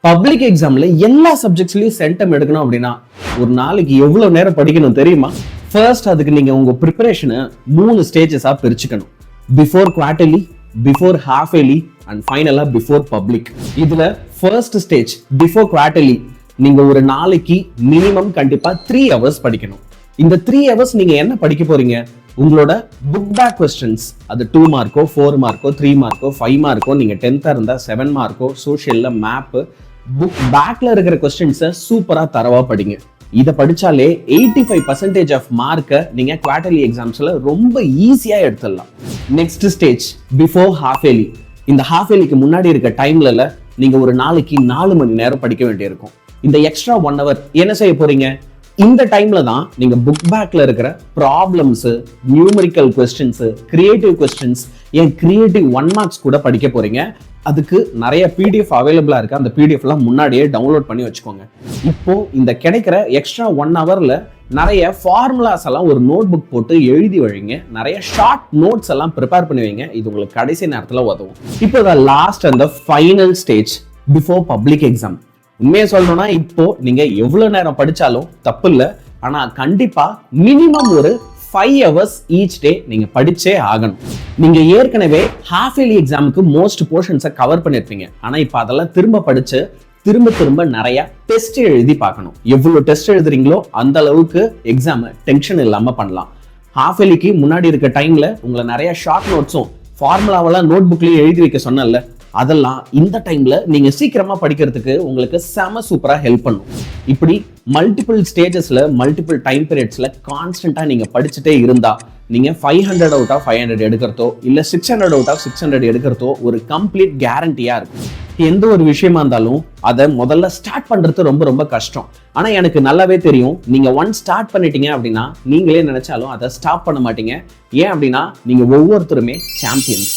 Public எக்ஸாம்ல எல்லா சப்ஜெக்ட்ஸ்லயும் centum எடுக்கணும் அப்படின்னா ஒரு நாளைக்கு எவ்வளவு நேரம் படிக்கணும் தெரியுமா? ஃபர்ஸ்ட் அதுக்கு நீங்க உங்க ப்ரிப்பரேஷனை 3 ஸ்டேஜஸா பிரிச்சுக்கணும். Before quarterly, before half yearly and ஃபைனலா பிஃபோர் பப்ளிக். இதுல ஃபர்ஸ்ட் ஸ்டேஜ் பிஃபோர் குவார்டர்லி நீங்க ஒரு நாளைக்கு மினிமம் கண்டிப்பா 3 hours படிக்கணும். இந்த 3 hours நீங்க என்ன படிக்க போறீங்க? உங்களோட புக் பேக் கொஸ்டின்ஸ், அது 2 மார்க்கோ 4 மார்க்கோ 3 மார்க்கோ 5 மார்க்கோ, நீங்க 10th இருந்தா 7 மார்க்கோ, சோஷியல்ல மேப், புக் பேக்ல இருக்கிற கொஸ்டின்ஸை சூப்பரா தரவா படிங்க. இதை படிச்சாலே 85% ஆஃப் மார்க்கை நீங்க குவார்டர்லி எக்ஸாம்ஸ்ல ரொம்ப ஈஸியா எடுத்துடலாம். Next stage before half yearly. இந்த ஹாஃப் இயர்லிக்கு முன்னாடி இருக்க டைம்ல நீங்க ஒரு நாளைக்கு 4 மணி நேரம் படிக்க வேண்டியிருக்கும். இந்த எக்ஸ்ட்ரா 1 hour என்ன செய்ய போறீங்க? இந்த டைம்ல தான் நீங்க புக் பேக்ல இருக்கிற problems, numerical questions, creative questions, ஏன் கிரியேட்டிவ் 1 மார்க்ஸ் கூட படிக்க போறீங்க. அதுக்கு நிறைய PDF அவைலபிளா இருக்கு. அந்த PDF எல்லாம் முன்னாடியே டவுன்லோட் பண்ணி வச்சுக்கோங்க. இப்போ இந்த கிடைக்கிற எக்ஸ்ட்ரா 1 hourல நிறைய ஃபார்முலாஸ் எல்லாம் ஒரு நோட் புக் போட்டு எழுதி வைங்க. நிறைய ஷார்ட் நோட்ஸ் எல்லாம் ப்ரிப்பேர் பண்ணி வைங்க. இது உங்களுக்கு கடைசி நேரத்துல உதவும். இப்போ last and final stage before public exam. உண்மையை சொல்லணும்னா இப்போ நீங்க எவ்வளவு நேரம் படிச்சாலும் தப்பு இல்லை. ஆனா கண்டிப்பா மினிமம் ஒரு 5 hours ஈச் டே நீங்க படிச்சே ஆகணும். நீங்க ஏற்கனவே ஹாஃப் இயர்லி எக்ஸாமுக்கு மோஸ்ட் போர்ஷன்ஸை கவர் பண்ணிருப்பீங்க. ஆனா இப்போ அதெல்லாம் திரும்ப படிச்சு திரும்ப நிறைய டெஸ்ட் எழுதி பார்க்கணும். எவ்வளவு டெஸ்ட் எழுதுறீங்களோ அந்த அளவுக்கு எக்ஸாம் டென்ஷன் இல்லாம பண்ணலாம். ஹாஃப் இயர்லிக்கு முன்னாடி இருக்க டைம்ல உங்களை நிறைய ஷார்ட் நோட்ஸும் ஃபார்முலாவெல்லாம் நோட் புக்லயும் எழுதி வைக்க சொன்னல, அதெல்லாம் இந்த டைம்ல நீங்க சீக்கிரமா படிக்கிறதுக்கு உங்களுக்கு செம சூப்பரா ஹெல்ப் பண்ணும். இப்படி மல்டிபிள் ஸ்டேஜஸ்ல மல்டிபிள் டைம் பீரியட்ஸ்ல கான்ஸ்டன்டா நீங்க படிச்சுட்டே இருந்தா நீங்க 500 out of 500 எடுக்கிறதோ இல்ல 600 out of 600 எடுக்கிறதோ ஒரு கம்ப்ளீட் கேரண்டியா இருக்கும். எந்த ஒரு விஷயமா இருந்தாலும் அதை முதல்ல ஸ்டார்ட் பண்றது ரொம்ப கஷ்டம். ஆனா எனக்கு நல்லாவே தெரியும், நீங்க ஒன்ஸ் ஸ்டார்ட் பண்ணிட்டீங்க அப்படின்னா நீங்களே நினைச்சாலும் அதை ஸ்டாப் பண்ண மாட்டீங்க. ஏன் அப்படின்னா நீங்க ஒவ்வொருத்தருமே சாம்பியன்ஸ்.